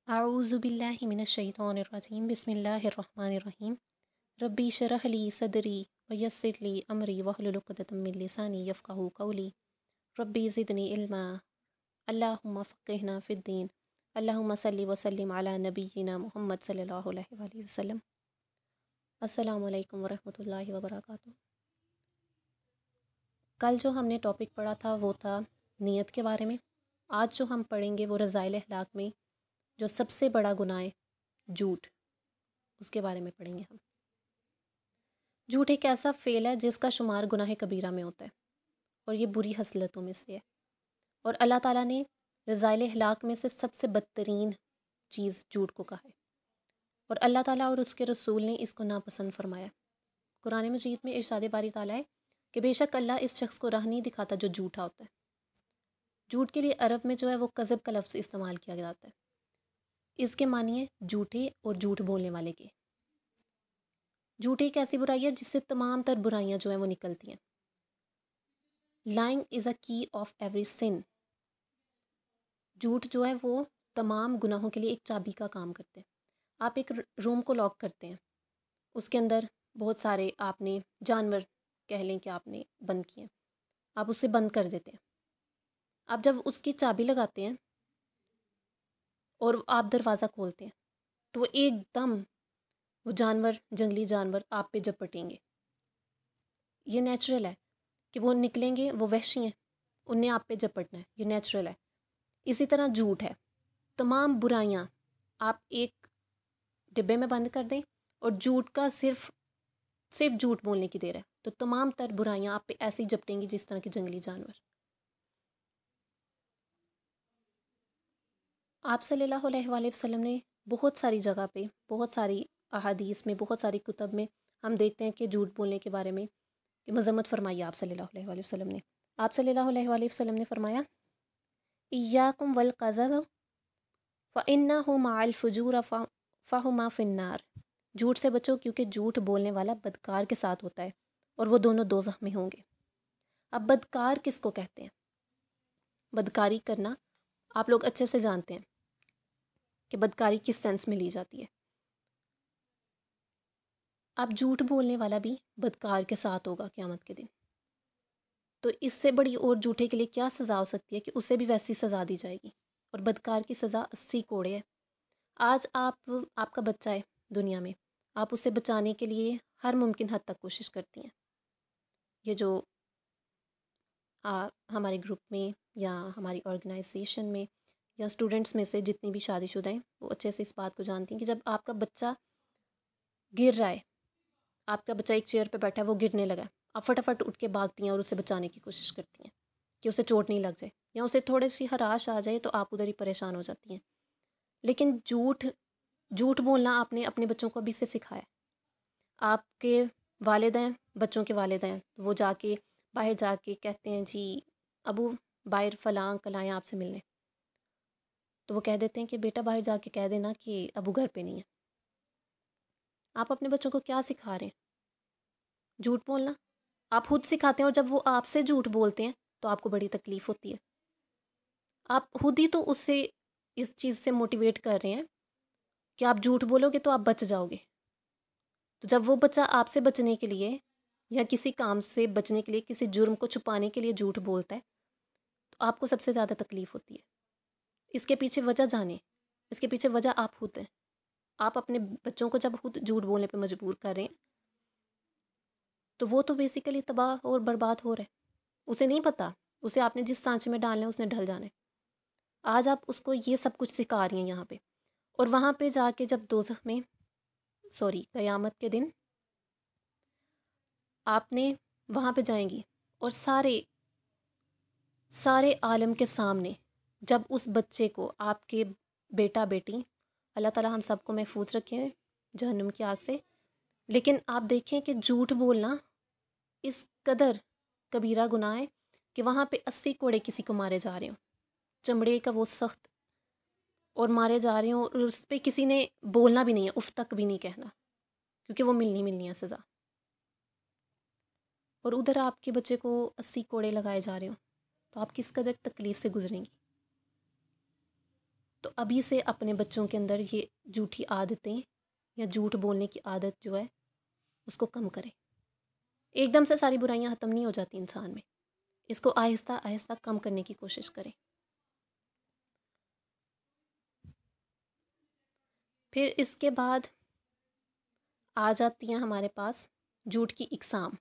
आऊज़ुबिल्लाहि मिनश्शैतानिर्रजीम बिस्मिल्लाहिर्रहमानिर्रहीम रब्बी शरह ली सदरी वयस्सिर ली अमरी वहलुल उक़दतम मिन लिसानी यफ़क़हू क़ौली रब्बी ज़िदनी इल्मा अल्लाहुम्मा फ़क़्हिना फ़िद्दीन अल्लाहुम्मा सल्लि व सल्लिम अला नबिय्यिना मुहम्मद सल्लल्लाहु अलैहि वसल्लम। अस्सलामु अलैकुम व रहमतुल्लाहि व बरकातुहू। कल जो हमने टॉपिक पढ़ा था वो था नियत के बारे में। आज जो हम पढ़ेंगे वो रज़ाइल अख़लाक़ में जो सबसे बड़ा गुनाह है झूठ, उसके बारे में पढ़ेंगे हम। झूठ एक ऐसा फ़ेल है जिसका शुमार गुनाह कबीरा में होता है और ये बुरी हसलतों में से है। और अल्लाह ताला ने रज़ाइल अख़लाक़ में से सबसे बदतरीन चीज़ झूठ को कहा है और अल्लाह ताला और उसके रसूल ने इसको नापसंद फरमाया। कुरान मजीद में इरशाद बारी ताला है कि बेशक अल्लाह इस शख्स को राह नहीं दिखाता जो झूठा होता है। झूठ के लिए अरब में जो है वो कज़ब का लफ्ज़ इस्तेमाल किया जाता है। इसके मानिए झूठे और झूठ बोलने वाले के। झूठ एक ऐसी बुराई है जिससे तमाम तर बुराइयां जो हैं वो निकलती हैं। लाइंग इज़ अ की ऑफ एवरी सिन। झूठ जो है वो तमाम गुनाहों के लिए एक चाबी का काम करते हैं। आप एक रूम को लॉक करते हैं, उसके अंदर बहुत सारे आपने जानवर कह लें कि आपने बंद किए, आप उसे बंद कर देते हैं। आप जब उसकी चाबी लगाते हैं और आप दरवाज़ा खोलते हैं तो वो एकदम वो जानवर, जंगली जानवर आप पे झपटेंगे। ये नेचुरल है कि वो निकलेंगे, वो वहशी हैं, उन्हें आप पे झपटना है, ये नेचुरल है। इसी तरह झूठ है। तमाम बुराइयां आप एक डिब्बे में बंद कर दें और झूठ का सिर्फ झूठ बोलने की देर है तो तमाम तर बुराइयां आप पे ऐसी झपटेंगी जिस तरह के जंगली जानवर। आप सल्लल्लाहु अलैहि वसल्लम ने बहुत सारी जगह पे, बहुत सारी अहादीस में, बहुत सारी कुतब में हम देखते हैं कि झूठ बोलने के बारे में कि मज़म्मत फरमाई आप सल्लल्लाहु अलैहि वसल्लम ने। आप सल्लल्लाहु अलैहि वसल्लम ने फरमाया इय्याकुम वल कज़ब फ़इन्नहु मअल फ़ुजूर फ़हुमा फ़िन्नार। झूठ से बचो क्योंकि झूठ बोलने वाला बदकार के साथ होता है और वो दोनों दोज़ख में होंगे। अब बदकार किसको कहते हैं? बदकारी करना आप लोग अच्छे से जानते हैं कि बदकारी किस सेंस में ली जाती है। अब झूठ बोलने वाला भी बदकार के साथ होगा क़यामत के दिन। तो इससे बड़ी और झूठे के लिए क्या सज़ा हो सकती है कि उसे भी वैसी सज़ा दी जाएगी और बदकार की सज़ा 80 कोड़े है। आज आपका बच्चा है दुनिया में, आप उसे बचाने के लिए हर मुमकिन हद तक कोशिश करती हैं। ये जो हमारे ग्रुप में या हमारी ऑर्गेनाइजेशन में या स्टूडेंट्स में से जितनी भी शादीशुदा हैं वो अच्छे से इस बात को जानती हैं कि जब आपका बच्चा गिर रहा है, आपका बच्चा एक चेयर पे बैठा है, वो गिरने लगा है, आप फटाफट उठ के भागती हैं और उसे बचाने की कोशिश करती हैं कि उसे चोट नहीं लग जाए या उसे थोड़ी सी हराश आ जाए तो आप उधर ही परेशान हो जाती हैं। लेकिन झूठ बोलना आपने अपने बच्चों को अभी से सिखाया। आपके वालिद हैं, बच्चों के वालिद हैं, वो जाके बाहर जाके कहते हैं जी अबू बाहर फ़लाँ अंकल आए आपसे मिलने, तो वो कह देते हैं कि बेटा बाहर जाके कह देना कि अबू घर पे नहीं है। आप अपने बच्चों को क्या सिखा रहे हैं? झूठ बोलना आप खुद सिखाते हैं और जब वो आपसे झूठ बोलते हैं तो आपको बड़ी तकलीफ़ होती है। आप खुद ही तो उससे इस चीज़ से मोटिवेट कर रहे हैं कि आप झूठ बोलोगे तो आप बच जाओगे। तो जब वो बच्चा आपसे बचने के लिए या किसी काम से बचने के लिए, किसी जुर्म को छुपाने के लिए झूठ बोलता है तो आपको सबसे ज़्यादा तकलीफ़ होती है। इसके पीछे वजह जाने, इसके पीछे वजह आप खुद हैं। आप अपने बच्चों को जब खुद झूठ बोलने पे मजबूर कर रहे हैं तो वो तो बेसिकली तबाह और बर्बाद हो रहा है। उसे नहीं पता, उसे आपने जिस सांचे में डालना है उसने ढल जाना है। आज आप उसको ये सब कुछ सिखा रही हैं यहाँ पे, और वहाँ पे जाके जब दोज़ख में क़यामत के दिन आपने वहाँ पे जाएंगी और सारे आलम के सामने जब उस बच्चे को आपके बेटा बेटी, अल्लाह ताला हम सबको महफूज रखें जहन्नुम की आग से, लेकिन आप देखें कि झूठ बोलना इस कदर कबीरा गुनाह है कि वहाँ पे 80 कोड़े किसी को मारे जा रहे हों, चमड़े का वो सख्त, और मारे जा रहे हों और उस पर किसी ने बोलना भी नहीं है, उफ तक भी नहीं कहना, क्योंकि वो मिलनी है सज़ा। और उधर आपके बच्चे को 80 कोड़े लगाए जा रहे हों तो आप किस कदर तकलीफ़ से गुजरेंगी। तो अभी से अपने बच्चों के अंदर ये झूठी आदतें या झूठ बोलने की आदत जो है उसको कम करें। एकदम से सारी बुराइयां ख़त्म नहीं हो जाती इंसान में, इसको आहिस्ता आहिस्ता कम करने की कोशिश करें। फिर इसके बाद आ जाती हैं हमारे पास झूठ की इक़साम।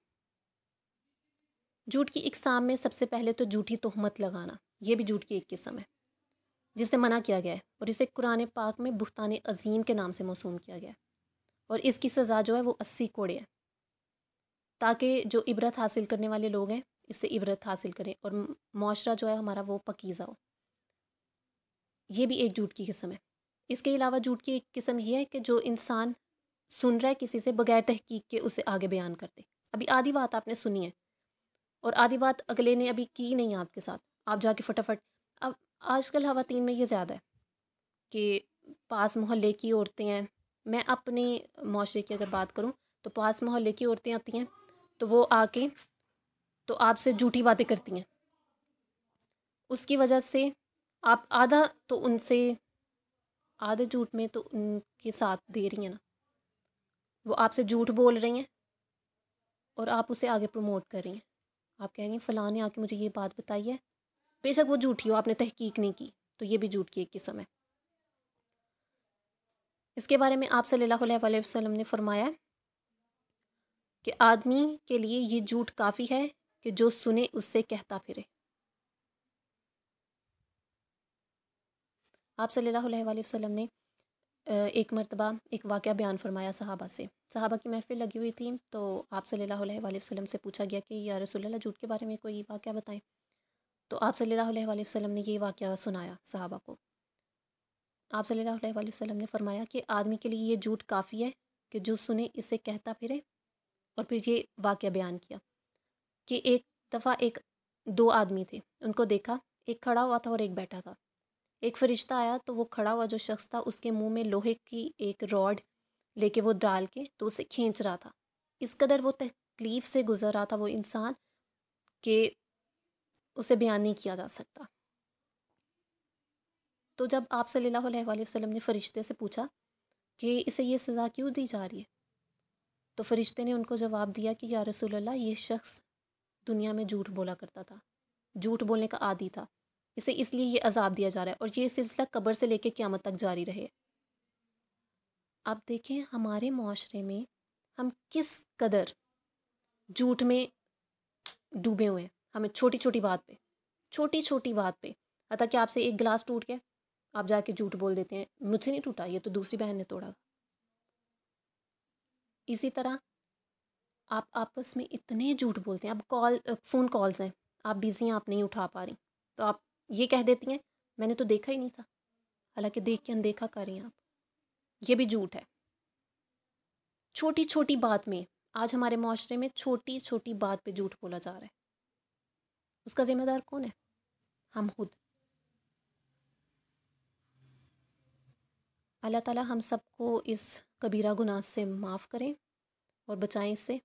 झूठ की इक़साम में सबसे पहले तो झूठी तोहमत लगाना, ये भी झूठ की एक किस्म है जिससे मना किया गया है और इसे कुरान पाक में बुहतान अज़ीम के नाम से मौसूम किया गया है और इसकी सज़ा जो है वो 80 कोड़े है, ताकि जो इबरत हासिल करने वाले लोग हैं इससे इबरत हासिल करें और मुआशरा जो है हमारा वो पकीज़ा हो। ये भी एक झूठ की किस्म है। इसके अलावा झूठ की एक किस्म ये है कि जो इंसान सुन रहा है किसी से बगैर तहकीक के उसे आगे बयान कर दे। अभी आधी बात आपने सुनी है और आधी बात अगले ने अभी की नहीं आपके साथ, आप जाके फटाफट। अब आजकल ख़वातीन में ये ज़्यादा है कि पास मोहल्ले की औरतें हैं, मैं अपने माशरे की अगर बात करूँ तो पास मोहल्ले की औरतें आती हैं तो वो आके तो आपसे झूठी बातें करती हैं, उसकी वजह से आप आधा तो उनसे आधे झूठ में तो उनके साथ दे रही हैं ना, वो आपसे झूठ बोल रही हैं और आप उसे आगे प्रमोट कर रही हैं। आप कह रही हैं फ़लाँ ने आके मुझे ये बात बताई है, बेशक वो झूठी हो, आपने तहकीक नहीं की, तो ये भी झूठ की एक किस्म है। इसके बारे में आप सल्लल्लाहु अलैहि वसल्लम ने फरमाया कि आदमी के लिए ये झूठ काफ़ी है कि जो सुने उससे कहता फिरे। आप सल्लल्लाहु अलैहि वसल्लम ने एक मरतबा एक वाक़या बयान फरमाया सहाबा से। सहाबा की महफ़िल लगी हुई थी तो आप सल्लल्लाहु अलैहि वसल्लम से पूछा गया कि या रसूलल्लाह झूठ के बारे में कोई वाक़या बताएं। तो आप सल्लल्लाहु अलैहि वसल्लम ने ये वाक़या सुनाया सहाबा को। आप सल्लल्लाहु अलैहि वसल्लम ने फरमाया कि आदमी के लिए ये झूठ काफ़ी है कि जो सुने इससे कहता फिरे। और फिर ये वाक़या बयान किया कि एक दफ़ा एक दो आदमी थे, उनको देखा, एक खड़ा हुआ था और एक बैठा था। एक फ़रिश्ता आया तो वो खड़ा हुआ जो शख्स था उसके मुंह में लोहे की एक रॉड लेके वो डाल के तो उसे खींच रहा था। इस कदर वो तकलीफ़ से गुज़र रहा था वो इंसान कि उसे बयान नहीं किया जा सकता। तो जब आप सल्लल्लाहु अलैहि वसल्लम ने फ़रिश्ते से पूछा कि इसे ये सज़ा क्यों दी जा रही है, तो फ़रिश्ते ने उनको जवाब दिया कि या रसूलल्लाह ये शख्स दुनिया में झूठ बोला करता था, झूठ बोलने का आदी था, इसे इसलिए ये अज़ाब दिया जा रहा है और ये सिलसिला कब्र से लेकर क़यामत तक जारी रहे। आप देखें हमारे मुआशरे में हम किस कदर झूठ में डूबे हुए हैं। हमें छोटी छोटी बात पे हत्ता कि आपसे एक गिलास टूट गया, आप जाके झूठ बोल देते हैं मुझसे नहीं टूटा, ये तो दूसरी बहन ने तोड़ा। इसी तरह आप आपस में इतने झूठ बोलते हैं। अब फ़ोन कॉल्स हैं, आप बिज़ी हैं, आप नहीं उठा पा रही, तो आप ये कह देती हैं मैंने तो देखा ही नहीं था, हालांकि देख के अनदेखा कर रही हैं आप। ये भी झूठ है। छोटी छोटी बात में आज हमारे माशरे में छोटी छोटी बात पे झूठ बोला जा रहा है, उसका ज़िम्मेदार कौन है? हम खुद। अल्लाह ताला हम सबको इस कबीरा गुनाह से माफ़ करें और बचाएं इससे।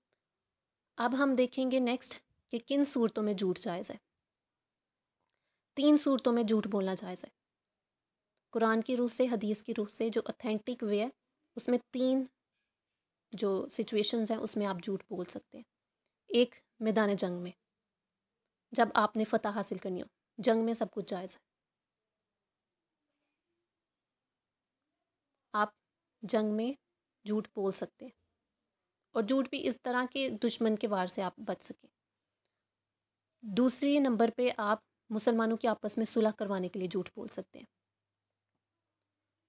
अब हम देखेंगे नेक्स्ट कि किन सूरतों में झूठ जायज़ है। 3 सूरतों में झूठ बोलना जायज़ है। कुरान की रूह से, हदीस की रूह से जो ऑथेंटिक वे है उसमें 3 जो सिचुएशंस हैं उसमें आप झूठ बोल सकते हैं। एक, मैदान जंग में, जब आपने फ़तह हासिल करनी हो, जंग में सब कुछ जायज़ है। आप जंग में झूठ बोल सकते हैं और झूठ भी इस तरह के दुश्मन के वार से आप बच सकें। दूसरी नंबर पे आप मुसलमानों की आपस में सुलह करवाने के लिए झूठ बोल सकते हैं।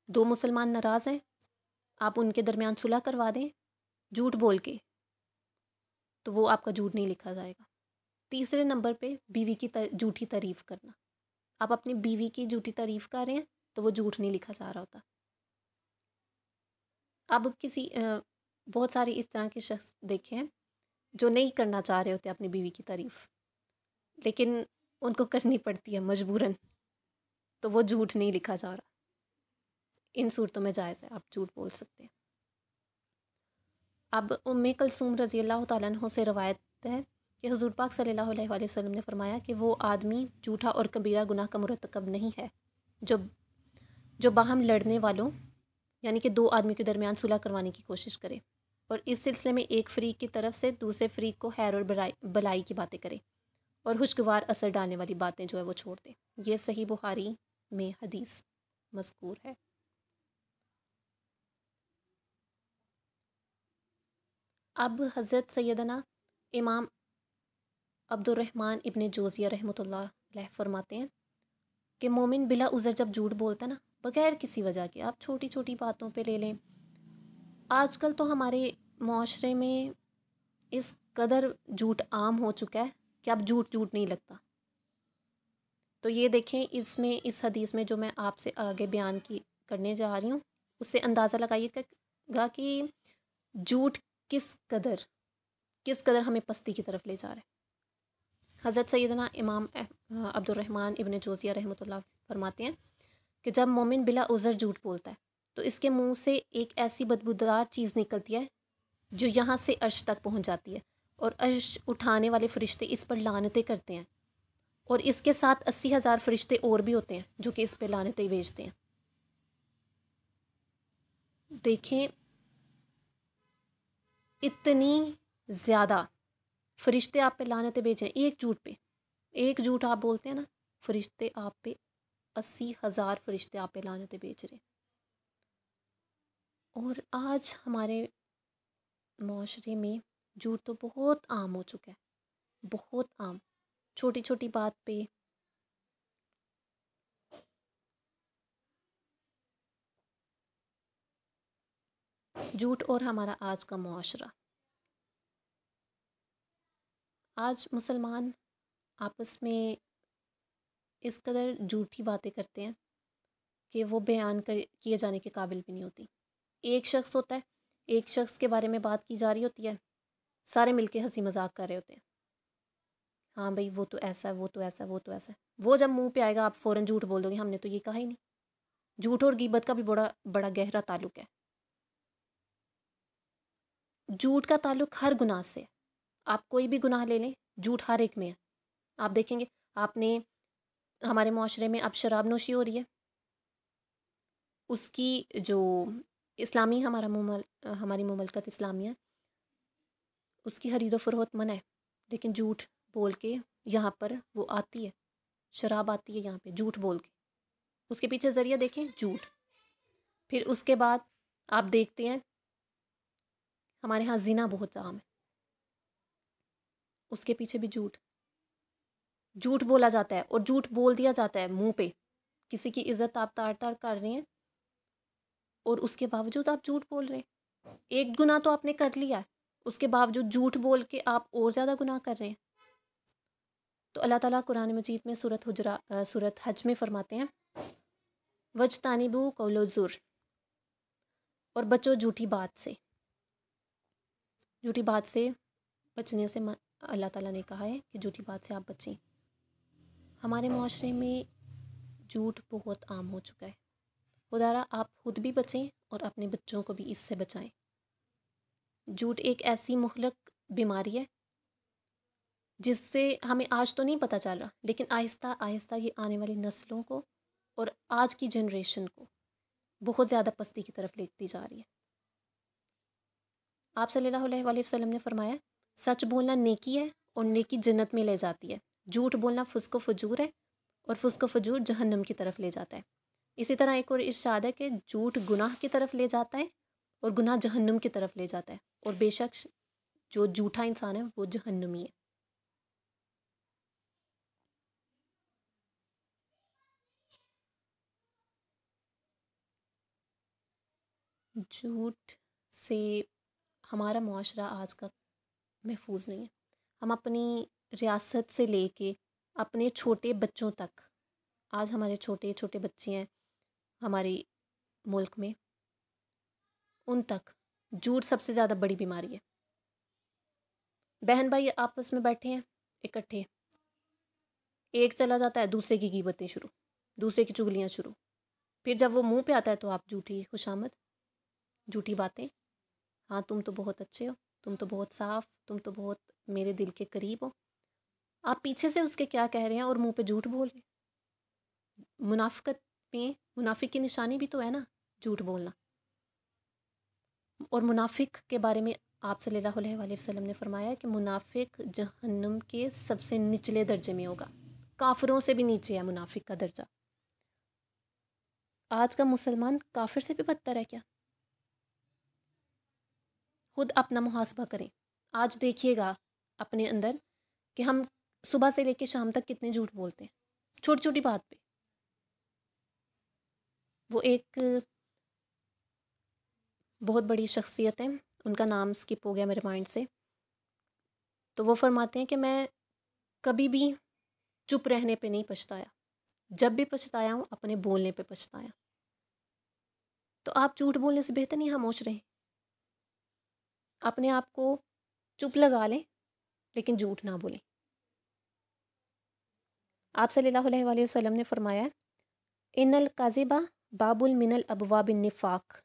2 मुसलमान नाराज़ हैं, आप उनके दरमियान सुलह करवा दें झूठ बोल के, तो वो आपका झूठ नहीं लिखा जाएगा। तीसरे नंबर पे बीवी की झूठी तारीफ़ करना, आप अपनी बीवी की झूठी तारीफ़ कर रहे हैं तो वो झूठ नहीं लिखा जा रहा होता। अब बहुत सारे इस तरह के शख्स देखे हैं जो नहीं करना चाह रहे होते अपनी बीवी की तारीफ़, लेकिन उनको करनी पड़ती है मजबूरन, तो वो झूठ नहीं लिखा जा रहा। इन सूरतों में जायज़ है, आप झूठ बोल सकते हैं। अब उम्मे कुलसूम रज़ी अल्लाह तआला अन्हा से रवायत है कि हुज़ूर पाक सल्लल्लाहु अलैहि वसल्लम ने फरमाया कि वो आदमी झूठा और कबीरा गुनाह का मुरतकब नहीं है जो जो बाहम लड़ने वालों यानी कि दो आदमी के दरमियान सुलह करवाने की कोशिश करे और इस सिलसिले में एक फ़रीक की तरफ से दूसरे फ़रीक को खैर और भलाई की बातें करे और खुशगवार असर डालने वाली बातें जो है वो छोड़ दे। ये सही बुखारी में हदीस मज़कूर है। अब हज़रत सैयदना इमाम अब्दुर्रहमान इब्ने जोज़िया रहमतुल्लाह अलैह फरमाते हैं कि मोमिन बिला उज़र जब झूठ बोलता है ना, बग़ैर किसी वजह के, आप छोटी छोटी बातों पे ले लें। आजकल तो हमारे माशरे में इस कदर झूठ आम हो चुका है कि अब झूठ झूठ नहीं लगता। तो ये देखें, इसमें इस हदीस में जो मैं आपसे आगे बयान की करने जा रही हूँ, उससे अंदाज़ा लगाइएगा कि झूठ किस कदर हमें पस्ती की तरफ ले जा रहा है। हज़रत सैयदना इमाम अब्दुर्रहमान इब्ने जोज़िया रहमतुल्लाह फरमाते हैं कि जब मोमिन बिला उज़र झूठ बोलता है तो इसके मुंह से एक ऐसी बदबूदार चीज़ निकलती है जो यहाँ से अर्श तक पहुँच जाती है और अर्श उठाने वाले फ़रिश्ते इस पर लानतें करते हैं और इसके साथ 80,000 फ़रिश्ते और भी होते हैं जो कि इस पर लानतें भेजते हैं। देखें, इतनी ज़्यादा फ़रिश्ते आप पे लानतें भेज रहे हैं एक झूठ पे। एक झूठ आप बोलते हैं ना, फ़रिश्ते आप पे 80,000 फ़रिश्ते आप पे लानतें भेज रहे हैं। और आज हमारे माशरे में झूठ तो बहुत आम हो चुका है, बहुत आम। छोटी छोटी बात पे झूठ और हमारा आज का मुआशरा। आज मुसलमान आपस में इस कदर झूठी बातें करते हैं कि वो बयान किए जाने के काबिल भी नहीं होती। एक शख्स होता है, एक शख्स के बारे में बात की जा रही होती है, सारे मिलके हंसी मजाक कर रहे होते हैं। हाँ भाई, वो तो ऐसा है, वो तो ऐसा है, वो तो ऐसा है। वो जब मुंह पे आएगा आप फ़ौरन झूठ बोल दोगे, हमने तो ये कहा ही नहीं। झूठ और गीबत का भी बड़ा बड़ा गहरा ताल्लुक है। झूठ का ताल्लुक हर गुनाह से है। आप कोई भी गुनाह ले लें, झूठ हर एक में है। आप देखेंगे, आपने हमारे माशरे में अब शराब नोशी हो रही है, उसकी जो इस्लामी हमारी मुमलकत इस्लामिया, उसकी खरीदो फरोख्त मना है, लेकिन झूठ बोल के यहाँ पर वो आती है, शराब आती है यहाँ पे झूठ बोल के। उसके पीछे ज़रिया देखें, झूठ। फिर उसके बाद आप देखते हैं हमारे यहाँ ज़िना बहुत आम है, उसके पीछे भी झूठ झूठ बोला जाता है और झूठ बोल दिया जाता है मुंह पे। किसी की इज्जत आप तार तार कर रहे हैं और उसके बावजूद आप झूठ बोल रहे हैं। एक गुनाह तो आपने कर लिया है, उसके बावजूद झूठ बोल के आप और ज़्यादा गुनाह कर रहे हैं। तो अल्लाह ताला कुरान मजीद में सूरत हज में फरमाते हैं, वजतानिबू कौलो ज़ुर, और बचो झूठी बात से। झूठी बात से बचने से अल्लाह ताला ने कहा है कि झूठी बात से आप बचें। हमारे माशरे में झूठ बहुत आम हो चुका है। खुदारा आप खुद भी बचें और अपने बच्चों को भी इससे बचाएं। झूठ एक ऐसी मुहलक बीमारी है जिससे हमें आज तो नहीं पता चल रहा, लेकिन आहिस्ता आहिस्ता ये आने वाली नस्लों को और आज की जनरेशन को बहुत ज़्यादा पस्ती की तरफ लेती जा रही है। आप सल्लल्लाहु अलैहि वसल्लम ने फरमाया, सच बोलना नेकी है और नेकी जन्नत में ले जाती है। झूठ बोलना फुस्को फजूर है और फुस्को फजूर जहन्नम की तरफ ले जाता है। इसी तरह एक और इरशाद है कि झूठ गुनाह की तरफ ले जाता है और गुनाह जहन्नुम की तरफ ले जाता है, और बेशक जो झूठा इंसान है वो जहन्नुमी है। झूठ से हमारा मुआशरा आज का महफूज नहीं है। हम अपनी रियासत से लेके अपने छोटे बच्चों तक, आज हमारे छोटे छोटे बच्चे हैं हमारे मुल्क में, उन तक झूठ सबसे ज़्यादा बड़ी बीमारी है। बहन भाई आपस में बैठे हैं इकट्ठे, एक चला जाता है दूसरे की गीबतें शुरू, दूसरे की चुगलियाँ शुरू। फिर जब वो मुंह पे आता है तो आप झूठी खुशामद, झूठी बातें। हाँ, तुम तो बहुत अच्छे हो, तुम तो बहुत साफ़, तुम तो बहुत मेरे दिल के करीब हो। आप पीछे से उसके क्या कह रहे हैं और मुंह पे झूठ बोल रहे हैं। मुनाफिकत में मुनाफिक की निशानी भी तो है ना, झूठ बोलना। और मुनाफिक के बारे में आप सल्लल्लाहु अलैहि वसल्लम ने फरमाया कि मुनाफिक जहन्नुम के सबसे निचले दर्जे में होगा, काफिरों से भी नीचे है मुनाफिक का दर्जा। आज का मुसलमान काफिर से भी बदतर है क्या? खुद अपना मुहासबा करें। आज देखिएगा अपने अंदर कि हम सुबह से लेकर शाम तक कितने झूठ बोलते हैं, छोटी छोटी बात पे। वो एक बहुत बड़ी शख्सियत है, उनका नाम स्किप हो गया मेरे माइंड से। तो वो फरमाते हैं कि मैं कभी भी चुप रहने पे नहीं पछताया, जब भी पछताया हूँ अपने बोलने पे पछताया। तो आप झूठ बोलने से बेहतर नहीं खामोश रहें, अपने आप को चुप लगा लें लेकिन झूठ ना बोलें। आप सल्लल्लाहु अलैहि वसल्लम ने फरमाया, इन्नल काज़िबा बाबुल मिनल अबवाबिन निफाक,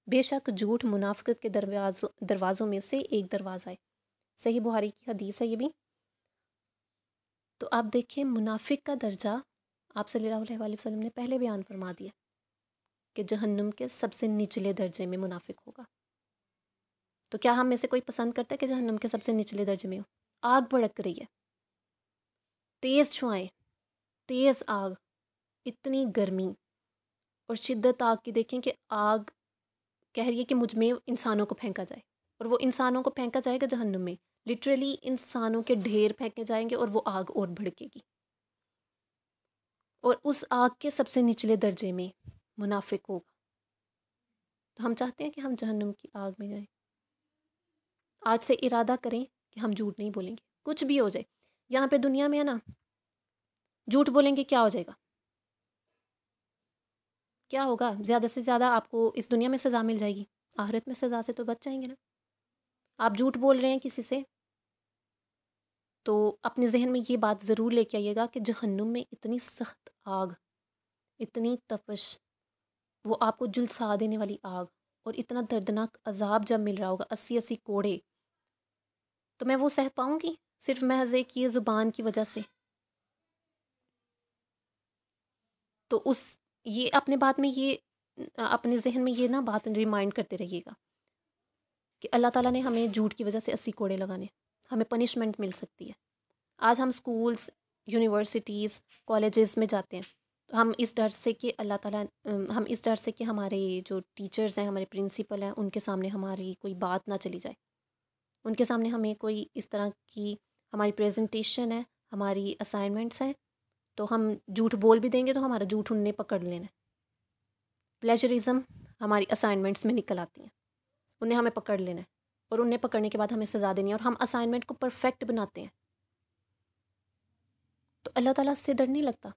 बेशक झूठ मुनाफिकत के दरवाज़ों में से एक दरवाज़ा है। सही बुखारी की हदीस है ये भी। तो आप देखिए मुनाफिक का दर्जा आप सल्लल्लाहु अलैहि वसल्लम ने पहले बयान फरमा दिया कि जहन्नुम के सबसे निचले दर्जे में मुनाफिक होगा। तो क्या हम में से कोई पसंद करता है कि जहन्नुम के सबसे निचले दर्जे में हो? आग भड़क रही है, तेज़ छुआएं, तेज़ आग, इतनी गर्मी और शिद्दत आग की। देखें कि आग कह रही है कि मुझ में इंसानों को फेंका जाए, और वो इंसानों को फेंका जाएगा जहन्नुम में। लिटरली इंसानों के ढेर फेंके जाएंगे और वो आग और भड़केगी। और उस आग के सबसे निचले दर्जे में मुनाफिक होगा। तो हम चाहते हैं कि हम जहन्नुम की आग में जाएं। आज से इरादा करें कि हम झूठ नहीं बोलेंगे, कुछ भी हो जाए। यहाँ पे दुनिया में है ना, झूठ बोलेंगे क्या हो जाएगा? क्या होगा? ज़्यादा से ज़्यादा आपको इस दुनिया में सज़ा मिल जाएगी, आखिरत में सज़ा से तो बच जाएंगे ना। आप झूठ बोल रहे हैं किसी से, तो अपने जहन में ये बात ज़रूर लेके आइएगा कि जहन्नुम में इतनी सख्त आग, इतनी तपश, वो आपको झुलसा देने वाली आग, और इतना दर्दनाक अजाब जब मिल रहा होगा, 80-80 कोड़े, तो मैं वो सह पाऊँगी सिर्फ महज एक ये ज़ुबान की वजह से? तो उस ये अपने बात में ये अपने जहन में ये ना बात रिमाइंड करते रहिएगा कि अल्लाह ताला ने हमें झूठ की वजह से 80 कोड़े लगाने, हमें पनिशमेंट मिल सकती है। आज हम स्कूल्स, यूनिवर्सिटीज़, कॉलेजेस में जाते हैं, तो हम इस डर से कि अल्लाह ताला हम इस डर से कि हमारे जो टीचर्स हैं, हमारे प्रिंसिपल हैं, उनके सामने हमारी कोई बात ना चली जाए, उनके सामने हमें कोई इस तरह की हमारी प्रेजेंटेशन है, हमारी असाइनमेंट्स हैं, तो हम झूठ बोल भी देंगे तो हमारा झूठ उनने पकड़ लेना है। प्लेजरिज्म हमारी असाइनमेंट्स में निकल आती हैं, उन्हें हमें पकड़ लेना है, और उन्हें पकड़ने के बाद हमें सज़ा देनी है, और हम असाइनमेंट को परफेक्ट बनाते हैं। तो अल्लाह ताला से डर नहीं लगता?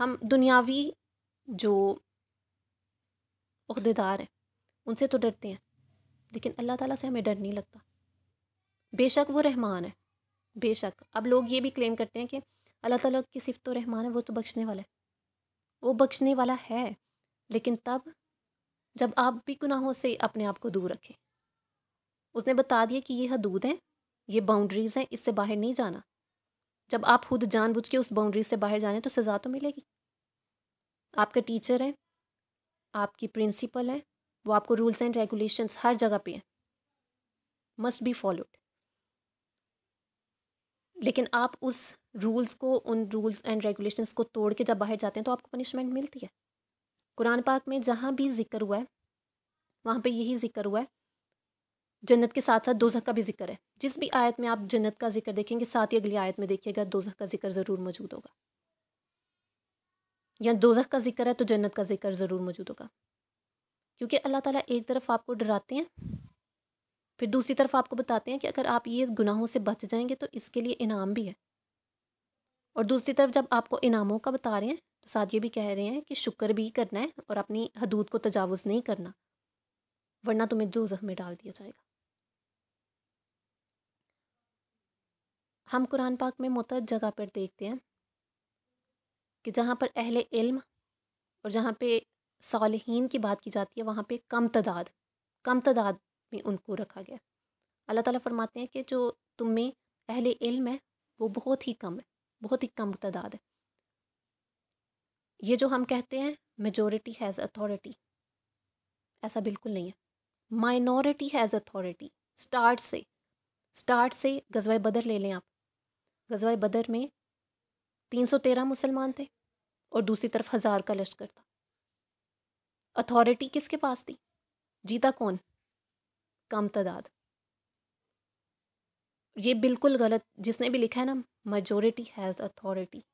हम दुनियावी जो ओहदेदार हैं उनसे तो डरते हैं, लेकिन अल्लाह ताला से हमें डर नहीं लगता। बेशक वो रहमान है, बेशक। अब लोग ये भी क्लेम करते हैं कि अल्लाह ताला की सिर्फ तो रहमान है, वो तो बख्शने वाला है। वो बख्शने वाला है, लेकिन तब जब आप भी गुनाहों से अपने आप को दूर रखें। उसने बता दिया कि ये हदूद हैं, ये बाउंड्रीज़ हैं, इससे बाहर नहीं जाना। जब आप खुद जानबूझ के उस बाउंड्री से बाहर जाने तो सज़ा तो मिलेगी। आपका टीचर है, आपकी प्रिंसिपल है, वो आपको रूल्स एंड रेगुलेशंस हर जगह पे हैं, मस्ट बी फॉलोड। लेकिन आप उस रूल्स को, उन रूल्स एंड रेगुलेशंस को तोड़ के जब बाहर जाते हैं तो आपको पनिशमेंट मिलती है। कुरान पाक में जहाँ भी जिक्र हुआ है वहाँ पे यही जिक्र हुआ है। जन्नत के साथ साथ दोज़ख का भी जिक्र है। जिस भी आयत में आप जन्नत का जिक्र देखेंगे, साथ ही अगली आयत में देखिएगा दोज़ख का जिक्र ज़रूर मौजूद होगा। या दोज़ख का जिक्र है तो जन्नत का जिक्र ज़रूर मौजूद होगा। क्योंकि अल्लाह ताला एक तरफ आपको डराते हैं, फिर दूसरी तरफ आपको बताते हैं कि अगर आप ये गुनाहों से बच जाएंगे तो इसके लिए इनाम भी है। और दूसरी तरफ जब आपको इनामों का बता रहे हैं तो साथ ये भी कह रहे हैं कि शुक्र भी करना है और अपनी हदूद को तजावुज़ नहीं करना, वरना तुम्हें दोज़ख में डाल दिया जाएगा। हम कुरान पाक में मुतअद्दिद जगह पर देखते हैं कि जहाँ पर अहले इल्म और जहाँ पे सालिहीन की बात की जाती है, वहाँ पे कम तादाद में उनको रखा गया। अल्लाह ताला फरमाते हैं कि जो तुम में अहले इल्म है वो बहुत ही कम है, बहुत ही कम तादाद है। ये जो हम कहते हैं मेजॉरिटी हैज़ अथॉरिटी, ऐसा बिल्कुल नहीं है। Minority has authority. स्टार्ट से गज़वा बदर ले लें आप। गज़वा बदर में 313 मुसलमान थे और दूसरी तरफ 1000 का लश्कर था। अथॉरिटी किसके पास थी? जीता कौन? कम तादाद। ये बिल्कुल गलत, जिसने भी लिखा है ना मेजॉरिटी हैज़ अथॉरिटी,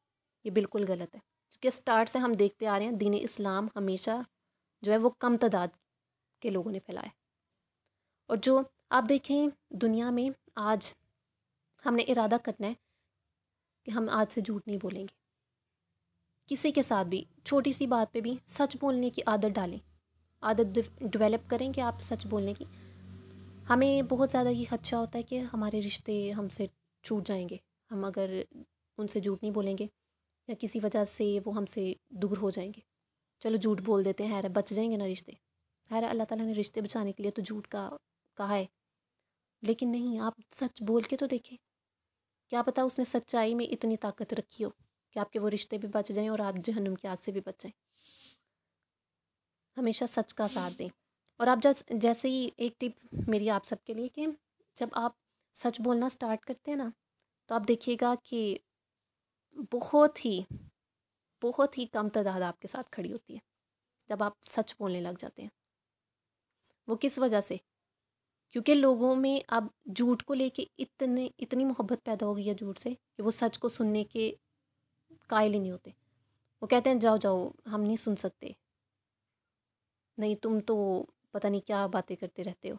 ये बिल्कुल गलत है। क्योंकि स्टार्ट से हम देखते आ रहे हैं दीन इस्लाम हमेशा जो है वो कम तादाद के लोगों ने फैलाया। और जो आप देखें दुनिया में आज हमने इरादा करना है कि हम आज से झूठ नहीं बोलेंगे। किसी के साथ भी छोटी सी बात पे भी सच बोलने की आदत डालें। आदत डेवलप करें कि आप सच बोलने की। हमें बहुत ज़्यादा ये खदशा होता है कि हमारे रिश्ते हमसे छूट जाएंगे हम अगर उनसे झूठ नहीं बोलेंगे, या किसी वजह से वो हमसे दूर हो जाएंगे। चलो झूठ बोल देते हैं, बच जाएंगे ना रिश्ते। अल्लाह ताला ने रिश्ते बचाने के लिए तो झूठ का कहा है, लेकिन नहीं, आप सच बोल के तो देखें। क्या पता उसने सच्चाई में इतनी ताकत रखी हो कि आपके वो रिश्ते भी बच जाएं और आप जहन्नुम की आग से भी बच जाएं। हमेशा सच का साथ दें। और आप जैसे ही एक टिप मेरी आप सबके लिए कि जब आप सच बोलना स्टार्ट करते हैं ना, तो आप देखिएगा कि बहुत ही कम तादाद आपके साथ खड़ी होती है जब आप सच बोलने लग जाते हैं। वो किस वजह से? क्योंकि लोगों में अब झूठ को लेके इतनी मोहब्बत पैदा हो गई है झूठ से कि वो सच को सुनने के कायल ही नहीं होते। वो कहते हैं जाओ जाओ, हम नहीं सुन सकते, नहीं तुम तो पता नहीं क्या बातें करते रहते हो।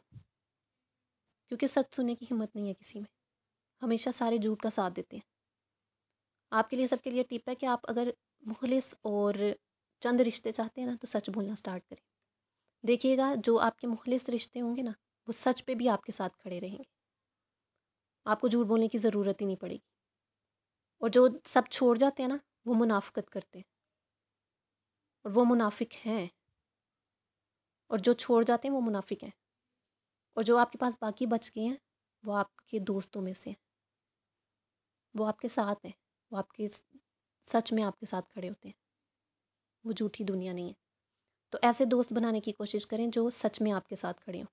क्योंकि सच सुनने की हिम्मत नहीं है किसी में, हमेशा सारे झूठ का साथ देते हैं। आपके लिए सबके लिए टिप है कि आप अगर मुखलिस और चंद रिश्ते चाहते हैं ना, तो सच बोलना स्टार्ट करें। देखिएगा जो आपके मुखलिस रिश्ते होंगे ना, वो सच पे भी आपके साथ खड़े रहेंगे। आपको झूठ बोलने की ज़रूरत ही नहीं पड़ेगी। और जो सब छोड़ जाते हैं ना, वो मुनाफिकत करते हैं और वो मुनाफिक हैं। और जो छोड़ जाते हैं वो मुनाफिक हैं। और जो आपके पास बाकी बच गए हैं वो आपके दोस्तों में से हैं, वो आपके साथ हैं, वो आपके सच में आपके साथ खड़े होते हैं। वो झूठी दुनिया नहीं है। तो ऐसे दोस्त बनाने की कोशिश करें जो सच में आपके साथ खड़े हों,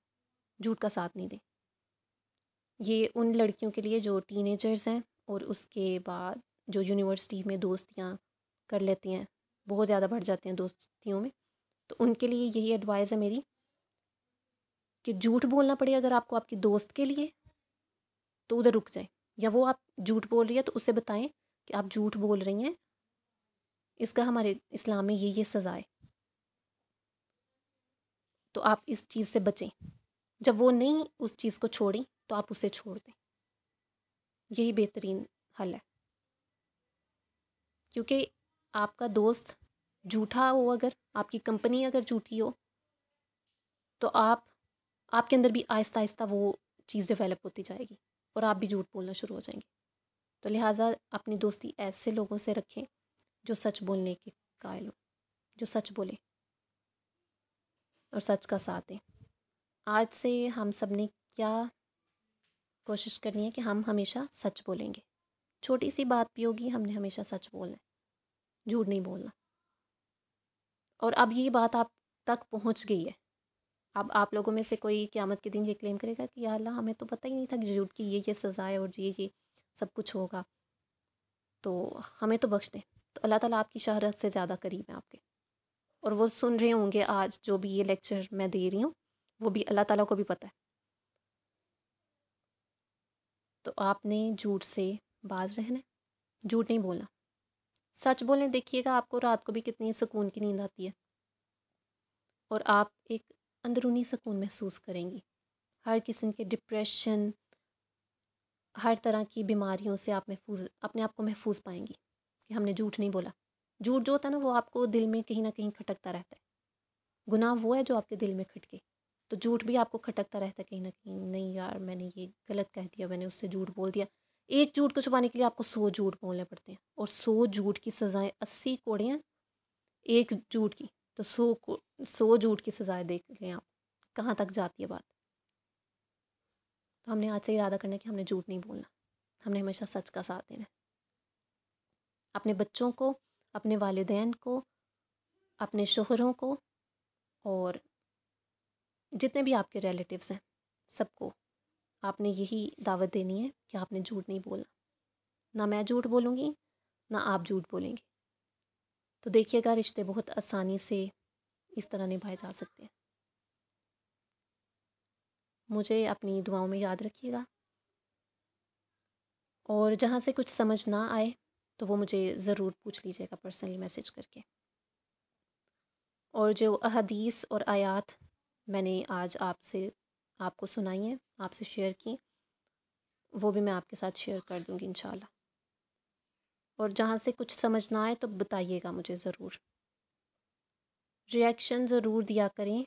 झूठ का साथ नहीं दें। ये उन लड़कियों के लिए जो टीनेजर्स हैं और उसके बाद जो यूनिवर्सिटी में दोस्तियाँ कर लेती हैं, बहुत ज़्यादा बढ़ जाते हैं दोस्तियों में, तो उनके लिए यही एडवाइस है मेरी कि झूठ बोलना पड़े अगर आपको आपकी दोस्त के लिए, तो उधर रुक जाएं। या वो आप झूठ बोल रही है तो उसे बताएं कि आप झूठ बोल रही हैं, इसका हमारे इस्लाम में ये सज़ा है, तो आप इस चीज़ से बचें। जब वो नहीं उस चीज़ को छोड़ी तो आप उसे छोड़ दें। यही बेहतरीन हल है। क्योंकि आपका दोस्त झूठा हो, अगर आपकी कंपनी अगर झूठी हो, तो आपके अंदर भी आहिस्ता आहिस्ता वो चीज़ डेवलप होती जाएगी और आप भी झूठ बोलना शुरू हो जाएंगे। तो लिहाजा अपनी दोस्ती ऐसे लोगों से रखें जो सच बोलने के कायल हो, जो सच बोले और सच का साथ दें। आज से हम सब ने क्या कोशिश करनी है कि हम हमेशा सच बोलेंगे। छोटी सी बात भी होगी, हमने हमेशा सच बोलना है, झूठ नहीं बोलना। और अब ये बात आप तक पहुंच गई है। अब आप लोगों में से कोई क़यामत के दिन ये क्लेम करेगा कि या अल्लाह हमें तो पता ही नहीं था कि झूठ की ये सज़ा है और ये सब कुछ होगा, तो हमें तो बख्श दें। तो अल्लाह ताला आपकी शहरत से ज़्यादा करीब है आपके, और वो सुन रहे होंगे आज जो भी ये लेक्चर मैं दे रही हूँ, वो भी अल्लाह ताला को भी पता है। तो आपने झूठ से बाज रहना है, झूठ नहीं बोलना, सच बोलें। देखिएगा आपको रात को भी कितनी सुकून की नींद आती है और आप एक अंदरूनी सुकून महसूस करेंगी। हर किस्म के डिप्रेशन, हर तरह की बीमारियों से आप अपने आप को महफूज पाएंगी कि हमने झूठ नहीं बोला। झूठ जो होता है ना, वो आपको दिल में कहीं ना कहीं खटकता रहता है। गुनाह वो है जो आपके दिल में खटके, तो झूठ भी आपको खटकता रहता है कहीं ना कहीं। नहीं यार, मैंने ये गलत कह दिया, मैंने उससे झूठ बोल दिया। एक झूठ को छुपाने के लिए आपको 100 झूठ बोलने पड़ते हैं, और 100 झूठ की सज़ाएँ 80 कोड़ियाँ एक झूठ की, तो 100 झूठ की सज़ाएँ देख लें आप कहाँ तक जाती है बात। तो हमने आज से इरादा करना है कि हमने झूठ नहीं बोलना, हमने हमेशा सच का साथ देना है। अपने बच्चों को, अपने वालिदैन को अपने शोहरों को और जितने भी आपके रिलेटिव्स हैं सबको आपने यही दावत देनी है कि आपने झूठ नहीं बोलना। ना मैं झूठ बोलूँगी, ना आप झूठ बोलेंगे। तो देखिएगा रिश्ते बहुत आसानी से इस तरह निभाए जा सकते हैं। मुझे अपनी दुआओं में याद रखिएगा, और जहाँ से कुछ समझ ना आए तो वो मुझे ज़रूर पूछ लीजिएगा पर्सनली मैसेज करके। और जो अहदीस और आयात मैंने आज आपको सुनाई हैं, आपसे शेयर की, वो भी मैं आपके साथ शेयर कर दूँगी इंशाल्लाह। और जहाँ से कुछ समझ ना आए तो बताइएगा मुझे ज़रूर। रिएक्शन ज़रूर दिया करें,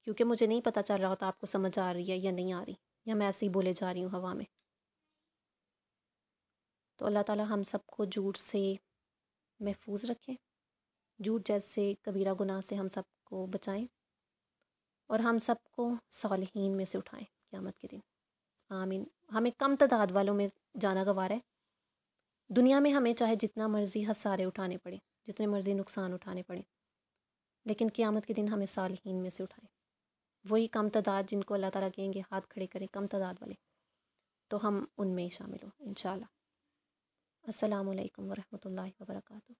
क्योंकि मुझे नहीं पता चल रहा होता आपको समझ आ रही है या नहीं आ रही, या मैं ऐसे ही बोले जा रही हूँ हवा में। तो अल्लाह ताला हम सबको झूठ से महफूज रखें, झूठ जैसे कबीरा गुनाह से हम सबको बचाएं, और हम सबको सालिहीन में से उठाएं क़यामत के दिन। आमीन। हमें कम तादाद वालों में जाना गवारा है। दुनिया में हमें चाहे जितना मर्ज़ी हसारे उठाने पड़े, जितने मर्ज़ी नुकसान उठाने पड़े, लेकिन क़यामत के दिन हमें सालिहीन में से उठाएं। वही कम तादाद जिनको अल्लाह ताला कहेंगे हाथ खड़े करें, कम तादाद वाले, तो हम उनमें शामिल हों इंशाल्लाह। अस्सलामु अलैकुम वरहमतुल्लाहि वबरकातुहू।